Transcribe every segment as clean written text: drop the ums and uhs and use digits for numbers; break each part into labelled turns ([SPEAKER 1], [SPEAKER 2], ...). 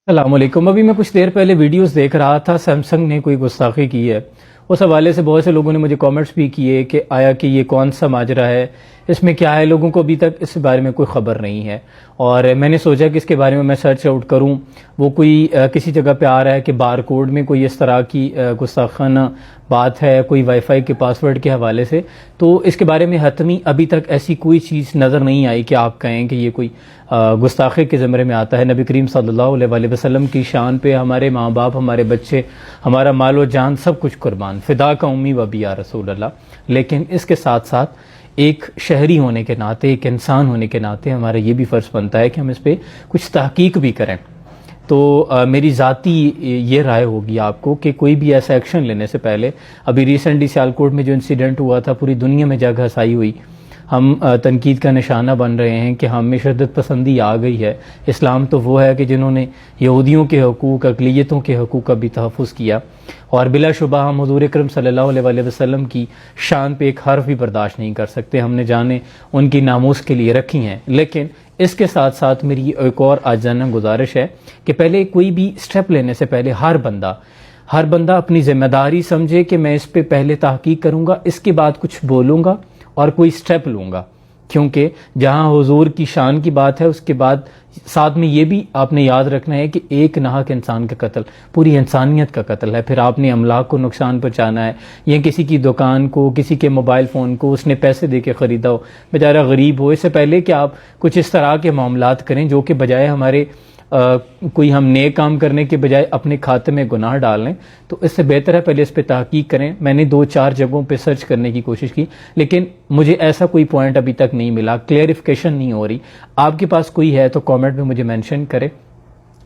[SPEAKER 1] السلام علیکم۔ ابھی میں کچھ دیر پہلے ویڈیوز دیکھ رہا تھا، سیمسنگ نے کوئی گستاخی کی ہے، اس حوالے سے بہت سے لوگوں نے مجھے کامنٹس بھی کیے کہ آیا کہ یہ کون سا ماجرا ہے، اس میں کیا ہے۔ لوگوں کو ابھی تک اس بارے میں کوئی خبر نہیں ہے، اور میں نے سوچا کہ اس کے بارے میں سرچ آؤٹ کروں۔ وہ کوئی کسی جگہ پہ آ رہا ہے کہ بار کوڈ میں کوئی اس طرح کی گستاخانہ بات ہے، کوئی وائی فائی کے پاسورڈ کے حوالے سے، تو اس کے بارے میں حتمی ابھی تک ایسی کوئی چیز نظر نہیں آئی کہ آپ کہیں کہ یہ کوئی گستاخی کے زمرے میں آتا ہے۔ نبی کریم صلی اللہ علیہ وسلم کی شان پہ ہمارے ماں باپ، ہمارے بچے، ہمارا مال و جان سب کچھ قربان، فدا کا امی و ابی یا رسول اللہ۔ لیکن اس کے ساتھ ساتھ ایک شہری ہونے کے ناطے، ایک انسان ہونے کے ناطے ہمارا یہ بھی فرض بنتا ہے کہ ہم اس پہ کچھ تحقیق بھی کریں۔ تو میری ذاتی یہ رائے ہوگی آپ کو کہ کوئی بھی ایسا ایکشن لینے سے پہلے، ابھی ریسنٹلی سیالکوٹ میں جو انسیڈنٹ ہوا تھا، پوری دنیا میں جگ ہسائی ہوئی، ہم تنقید کا نشانہ بن رہے ہیں کہ ہم میں شدت پسندی آ گئی ہے۔ اسلام تو وہ ہے کہ جنہوں نے یہودیوں کے حقوق، اقلیتوں کے حقوق کا بھی تحفظ کیا، اور بلا شبہ ہم حضور اکرم صلی اللہ علیہ وسلم کی شان پہ ایک حرف بھی برداشت نہیں کر سکتے، ہم نے جانیں ان کی ناموس کے لیے رکھی ہیں۔ لیکن اس کے ساتھ ساتھ میری ایک اور آجزانہ گزارش ہے کہ پہلے کوئی بھی سٹیپ لینے سے پہلے ہر بندہ اپنی ذمہ داری سمجھے کہ میں اس پہ پہلے تحقیق کروں گا، اس کے بعد کچھ بولوں گا اور کوئی سٹیپ لوں گا، کیونکہ جہاں حضور کی شان کی بات ہے، اس کے بعد ساتھ میں یہ بھی آپ نے یاد رکھنا ہے کہ ایک ناحق انسان کا قتل پوری انسانیت کا قتل ہے۔ پھر آپ نے املاک کو نقصان پہنچانا ہے، یا کسی کی دکان کو، کسی کے موبائل فون کو اس نے پیسے دے کے خریدا ہو، بیچارہ غریب ہو، اس سے پہلے کہ آپ کچھ اس طرح کے معاملات کریں جو کہ بجائے ہمارے کوئی ہم نیک کام کرنے کے بجائے اپنے کھاتے میں گناہ ڈال لیں، تو اس سے بہتر ہے پہلے اس پہ تحقیق کریں۔ میں نے 2-4 جگہوں پہ سرچ کرنے کی کوشش کی، لیکن مجھے ایسا کوئی پوائنٹ ابھی تک نہیں ملا، کلیئرفیکیشن نہیں ہو رہی۔ آپ کے پاس کوئی ہے تو کامنٹ میں مجھے مینشن کرے،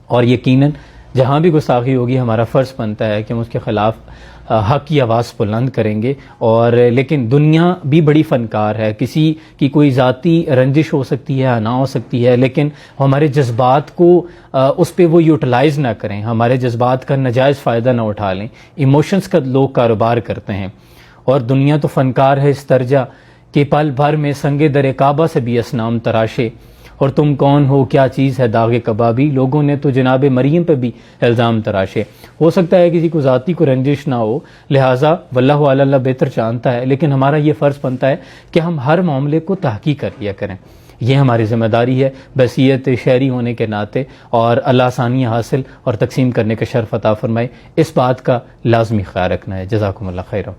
[SPEAKER 1] اور یقیناً جہاں بھی گستاخی ہوگی ہمارا فرض بنتا ہے کہ ہم اس کے خلاف حق کی آواز بلند کریں گے۔ اور لیکن دنیا بھی بڑی فنکار ہے، کسی کی کوئی ذاتی رنجش ہو سکتی ہے، انا ہو سکتی ہے، لیکن ہمارے جذبات کو اس پہ وہ یوٹیلائز نہ کریں، ہمارے جذبات کا ناجائز فائدہ نہ اٹھا لیں۔ ایموشنز کا لوگ کاروبار کرتے ہیں، اور دنیا تو فنکار ہے اس درجہ کہ پل بھر میں سنگ در کعبہ سے بھی اصنام تراشے، اور تم کون ہو کیا چیز ہے داغ کبابی، لوگوں نے تو جناب مریم پہ بھی الزام تراشے۔ ہو سکتا ہے کسی کو ذاتی کو رنجش نہ ہو، لہٰذا واللہ اعلی اللہ بہتر جانتا ہے، لیکن ہمارا یہ فرض بنتا ہے کہ ہم ہر معاملے کو تحقیق کر لیا کریں۔ یہ ہماری ذمہ داری ہے بحیثیت شہری ہونے کے ناطے، اور اللہ آسانیاں حاصل اور تقسیم کرنے کا شرف عطا فرمائے، اس بات کا لازمی خیال رکھنا ہے۔ جزاکم اللہ خیرہ۔